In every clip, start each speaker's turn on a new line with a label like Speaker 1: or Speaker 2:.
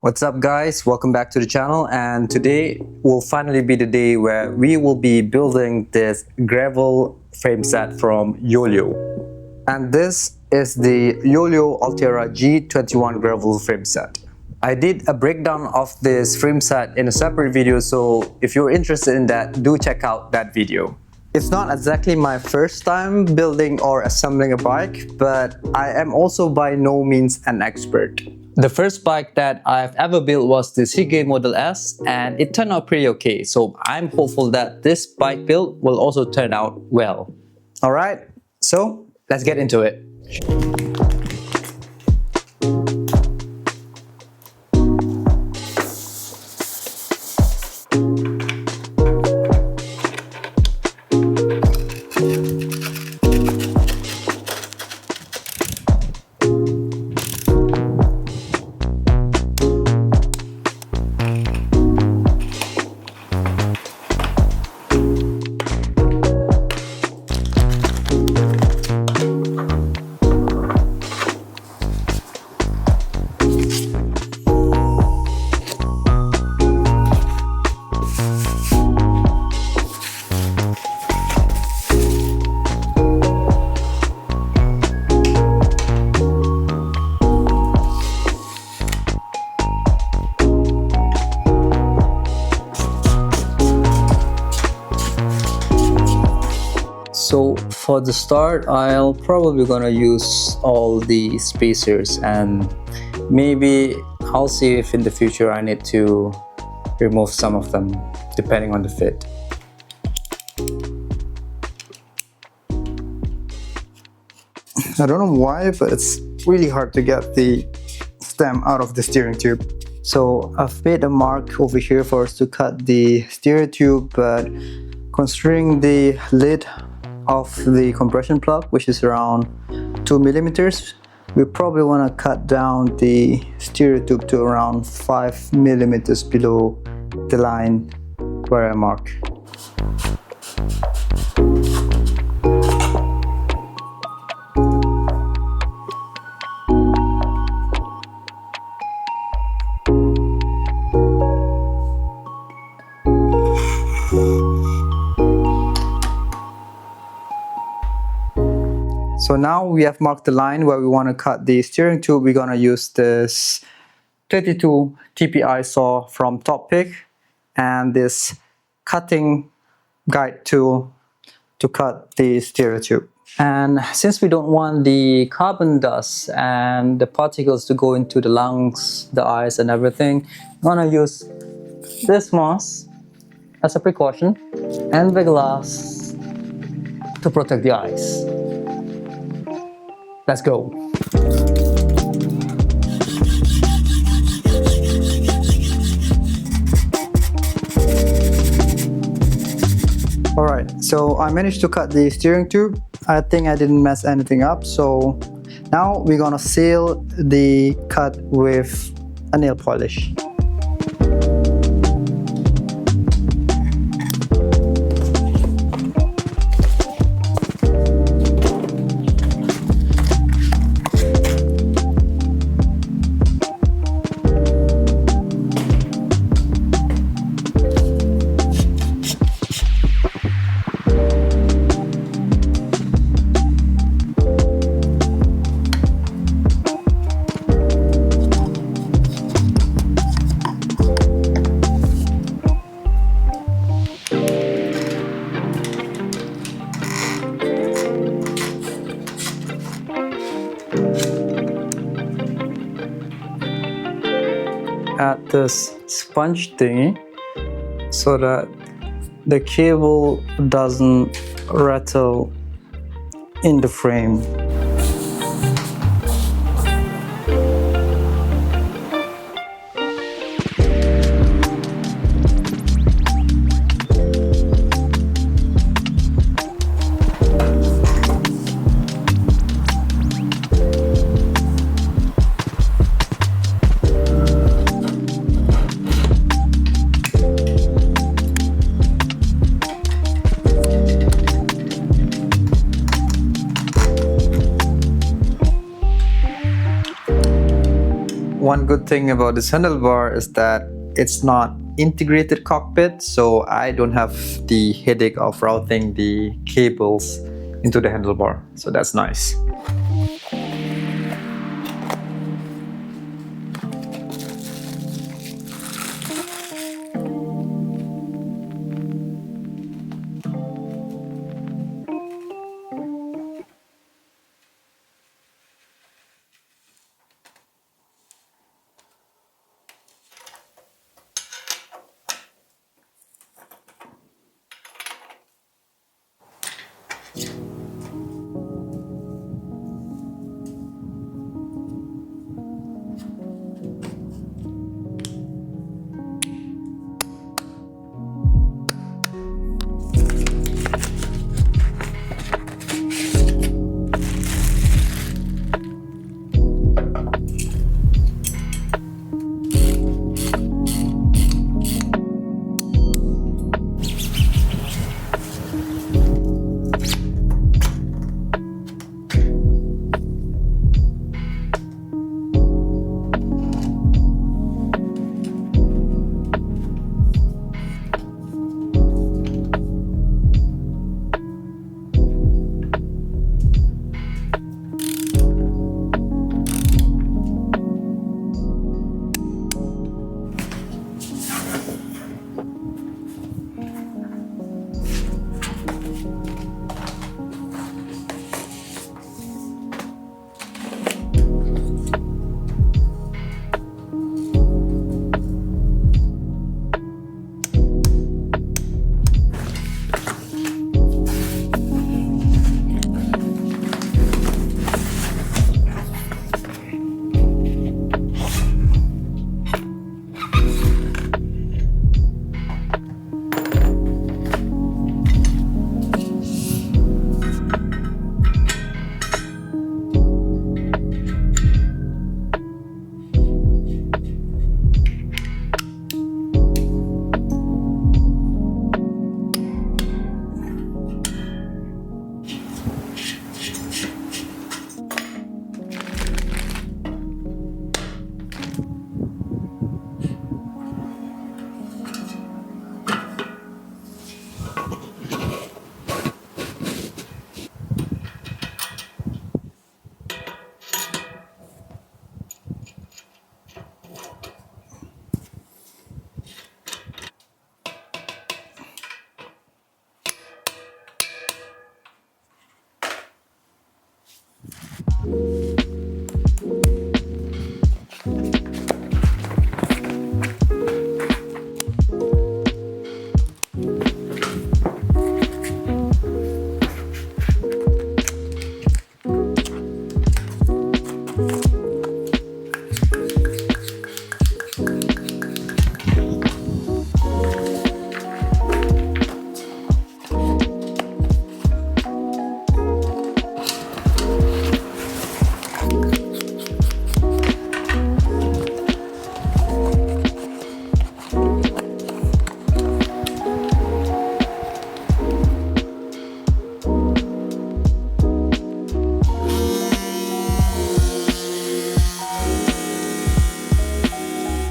Speaker 1: What's up guys, welcome back to the channel, and today will finally be the day where we will be building this gravel frame set from Yoeleo. And this is the Yoeleo Altera G21 gravel frame set. I did a breakdown of this frame set in a separate video, so if you're interested in that, do check out that video. It's not exactly my first time building or assembling a bike, but I am also by no means an expert. The first bike that I've ever built was the CK Model S, and it turned out pretty okay, so I'm hopeful that this bike build will also turn out well. Alright, so let's get into it. So for the start, I'll probably gonna use all the spacers, and maybe I'll see if in the future I need to remove some of them depending on the fit. I don't know why, but it's really hard to get the stem out of the steering tube. So I've made a mark over here for us to cut the steering tube, but considering the lid of the compression plug, which is around 2 millimeters, we probably want to cut down the steering tube to around 5 millimeters below the line where I mark. So now we have marked the line where we want to cut the steering tube. We're going to use this 32 TPI saw from Top Pick and this cutting guide tool to cut the steering tube. And since we don't want the carbon dust and the particles to go into the lungs, the eyes and everything, I'm going to use this mask as a precaution and the glass to protect the eyes. Let's go. Alright, so I managed to cut the steering tube. I think I didn't mess anything up, so now we're gonna seal the cut with a nail polish. Add this sponge thingy so that the cable doesn't rattle in the frame. One good thing about this handlebar is that it's not integrated cockpit, so I don't have the headache of routing the cables into the handlebar, so that's nice.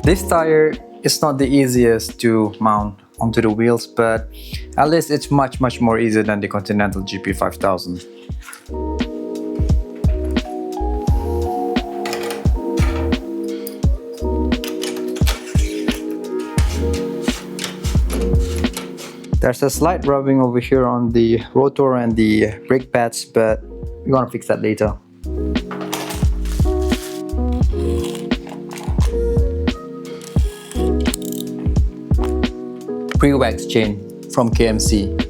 Speaker 1: This tire is not the easiest to mount onto the wheels, but at least it's much more easier than the Continental GP5000. There's a slight rubbing over here on the rotor and the brake pads, but we're gonna fix that later. Pre-wax chain from KMC.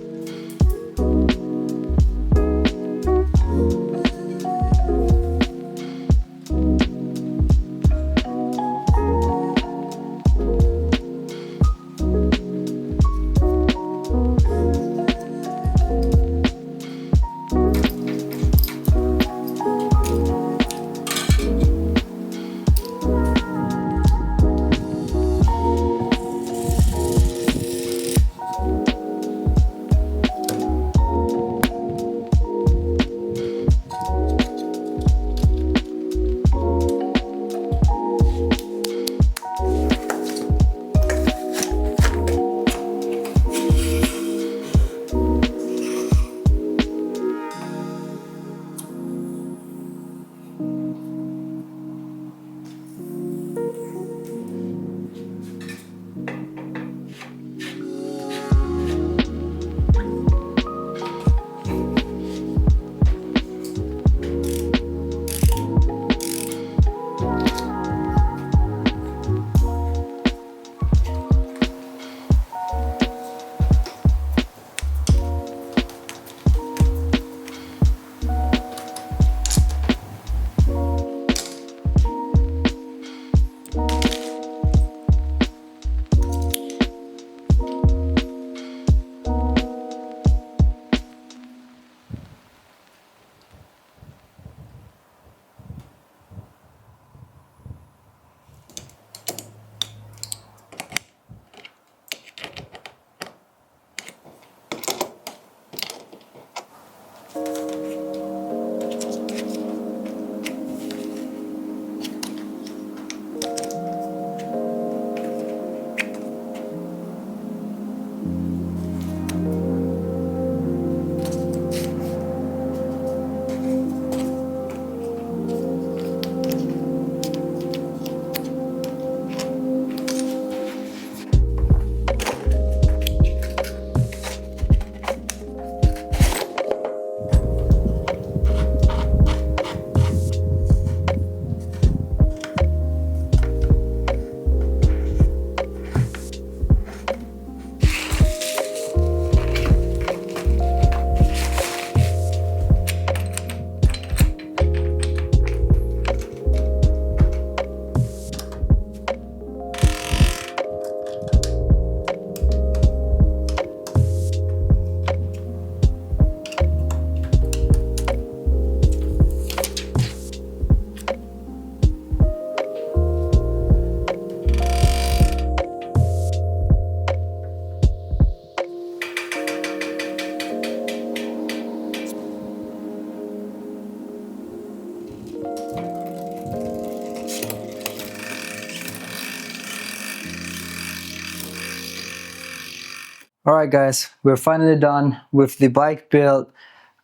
Speaker 1: Alright guys, we're finally done with the bike build.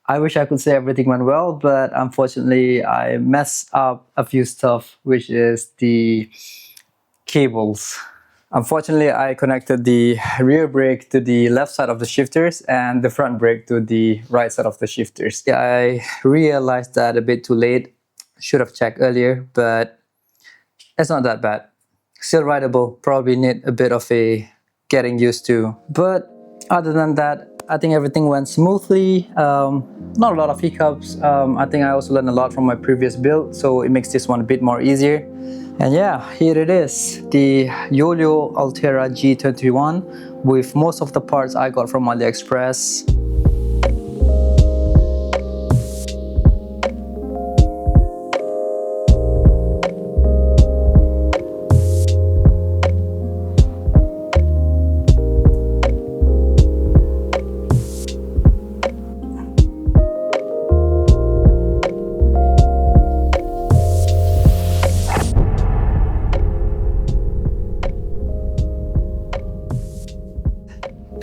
Speaker 1: I wish I could say everything went well, but unfortunately I messed up a few stuff, which is the cables. Unfortunately, I connected the rear brake to the left side of the shifters and the front brake to the right side of the shifters. Yeah, I realized that a bit too late. Should have checked earlier, but it's not that bad. Still rideable, probably need a bit of a getting used to. But other than that, I think everything went smoothly. Not a lot of hiccups. I think I also learned a lot from my previous build, so it makes this one a bit more easier. And yeah, here it is, the Yoeleo Altera G21 with most of the parts I got from AliExpress.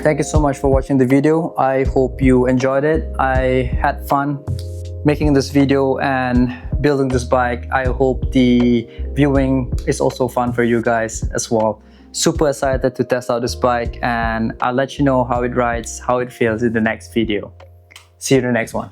Speaker 1: Thank you so much for watching the video. I hope you enjoyed it. I had fun making this video and building this bike. I hope the viewing is also fun for you guys as well. Super excited to test out this bike, and I'll let you know how it rides, how it feels in the next video. See you in the next one.